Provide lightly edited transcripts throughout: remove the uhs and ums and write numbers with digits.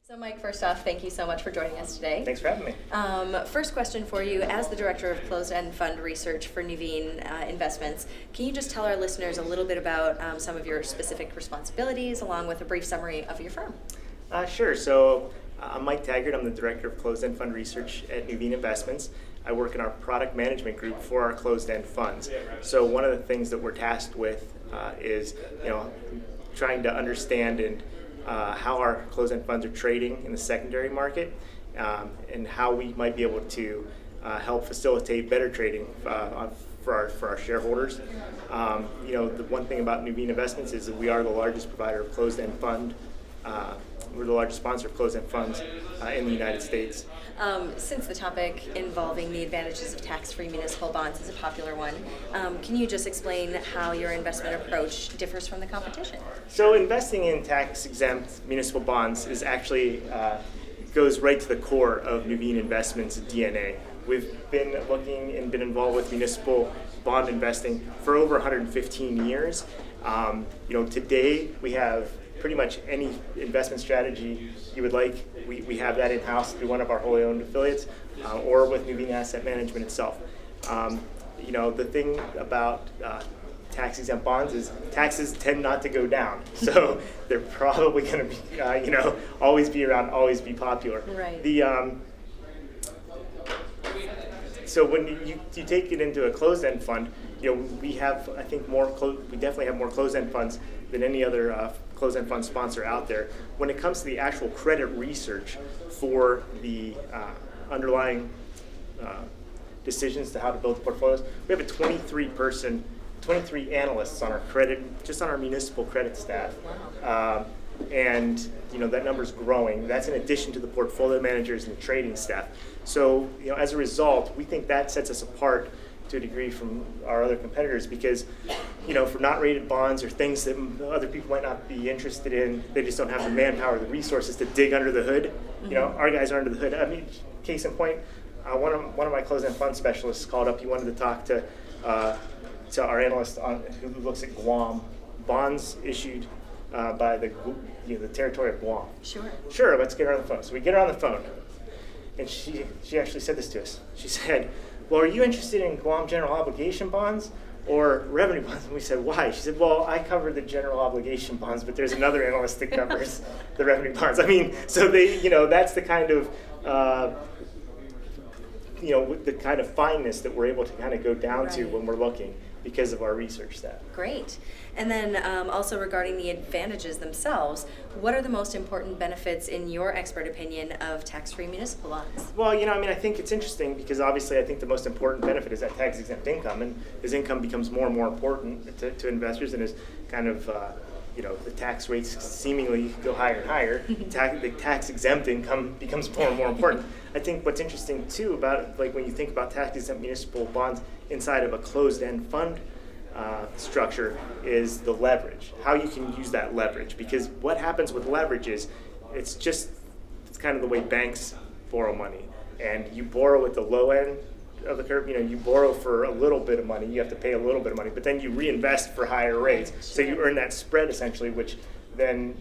So Mike, first off, thank you so much for joining us today. Thanks for having me. First question for you, as the Director of Closed-End Fund Research for Nuveen Investments, can you just tell our listeners a little bit about some of your specific responsibilities along with a brief summary of your firm? Sure. So I'm Mike Taggart. I'm the Director of Closed-End Fund Research at Nuveen Investments. I work in our product management group for our closed-end funds. So one of the things that we're tasked with is, trying to understand how our closed-end funds are trading in the secondary market, and how we might be able to help facilitate better trading for our shareholders. The one thing about Nuveen Investments is that we are the largest provider of closed-end fund. We're the largest sponsor of closed-end funds in the United States. Since the topic involving the advantages of tax-free municipal bonds is a popular one, can you just explain how your investment approach differs from the competition? So investing in tax-exempt municipal bonds is actually goes right to the core of Nuveen Investments' DNA. We've been looking and been involved with municipal bond investing for over 115 years. Today we have pretty much any investment strategy you would like. We have that in-house through one of our wholly owned affiliates or with Nuveen Asset Management itself. The thing about tax-exempt bonds is taxes tend not to go down. So they're probably going to be, always be around, always be popular. Right. So when you take it into a closed-end fund, we have, I think, we definitely have more closed-end funds than any other closed-end fund sponsor out there. When it comes to the actual credit research for the underlying decisions to how to build portfolios, we have a 23 analysts on our just on our municipal credit staff. And that number's growing. That's in addition to the portfolio managers and the trading staff. So as a result, we think that sets us apart to a degree from our other competitors because, for not rated bonds or things that other people might not be interested in, they just don't have the manpower, the resources to dig under the hood. Mm-hmm. Our guys are under the hood. I mean, case in point, one of my closed-end fund specialists called up. He wanted to talk to our analyst who looks at Guam bonds issued by the territory of Guam. Sure, let's get her on the phone. So we get her on the phone, and she actually said this to us. She said, well, are you interested in Guam general obligation bonds or revenue bonds? And we said, why? She said, well, I cover the general obligation bonds, but there's another analyst that covers the revenue bonds. I mean, so that's the kind of, the kind of fineness that we're able to kind of go down to when we're looking because of our research staff. Great. And then also regarding the advantages themselves, what are the most important benefits, in your expert opinion, of tax-free municipal bonds? Well, I think it's interesting because obviously I think the most important benefit is that tax-exempt income, and as income becomes more and more important to investors, and as kind of the tax rates seemingly go higher and higher, the tax-exempt income becomes more and more important. I think what's interesting too about when you think about tax-exempt municipal bonds inside of a closed-end fund structure is the leverage, how you can use that leverage. Because what happens with leverage is it's kind of the way banks borrow money, and you borrow at the low end of the curve. You borrow for a little bit of money, you have to pay a little bit of money, but then you reinvest for higher rates. So you earn that spread essentially, which then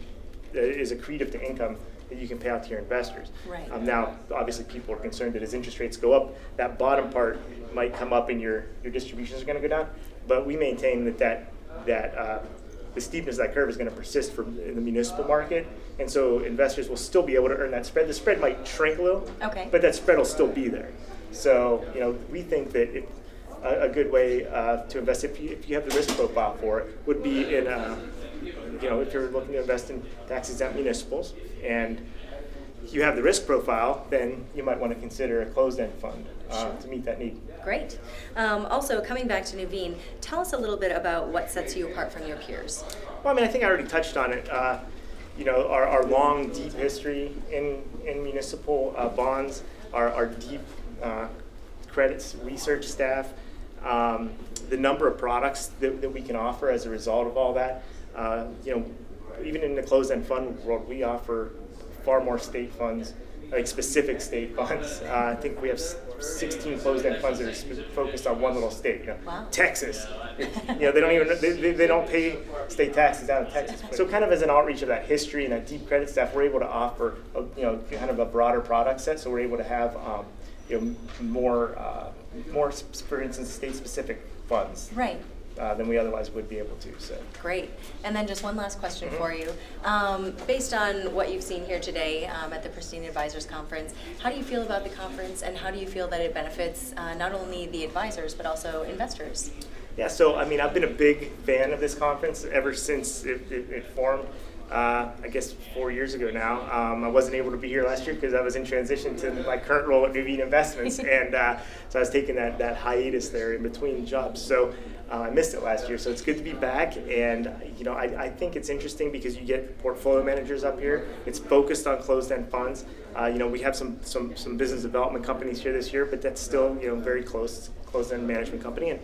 is accretive to income that you can pay out to your investors. Right. Now, obviously, people are concerned that as interest rates go up, that bottom part might come up and your distributions are going to go down. But we maintain that the steepness of that curve is going to persist in the municipal market, and so investors will still be able to earn that spread. The spread might shrink a little, but that spread will still be there. So we think that a good way to invest, if you have the risk profile for it, would be in if you're looking to invest in tax-exempt municipals and you have the risk profile, then you might want to consider a closed-end fund to meet that need. Great. Also, coming back to Nuveen, tell us a little bit about what sets you apart from your peers. Well, I think I already touched on it. Our long, deep history in municipal bonds, our deep credits research staff, the number of products that we can offer as a result of all that. Even in the closed-end fund world, we offer far more state funds like specific state funds. I think we have 16 closed-end funds that are focused on one little state. You know, Wow. Texas. They don't even they don't pay state taxes out of Texas. So kind of as an outreach of that history and that deep credit stuff, we're able to offer kind of a broader product set. So we're able to have more for instance state-specific funds. Right. Than we otherwise would be able to. So Great. And then just one last question for you. Based on what you've seen here today at the Pristine Advisors Conference, how do you feel about the conference, and how do you feel that it benefits not only the advisors but also investors? Yeah, so I mean, I've been a big fan of this conference ever since it formed. I guess 4 years ago now. I wasn't able to be here last year because I was in transition to my current role at Nuveen Investments, and so I was taking that hiatus there in between jobs. So I missed it last year. So it's good to be back, and I think it's interesting because you get portfolio managers up here. It's focused on closed-end funds. We have some business development companies here this year, but that's still very closed-end management company, and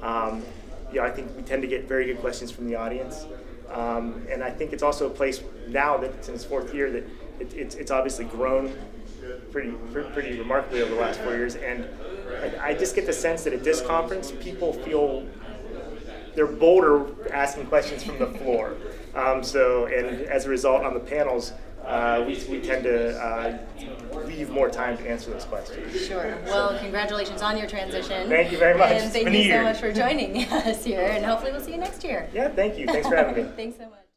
I think we tend to get very good questions from the audience. And I think it's also a place now that it's in its fourth year that it's obviously grown pretty remarkably over the last 4 years. And I just get the sense that at this conference, people feel they're bolder asking questions from the floor. And as a result, on the panels, we tend to leave more time to answer those questions. Sure. Well, congratulations on your transition. Thank you very much. And thank you so much for joining us here, and hopefully we'll see you next year. Yeah, thank you. Thanks for having me. Thanks so much.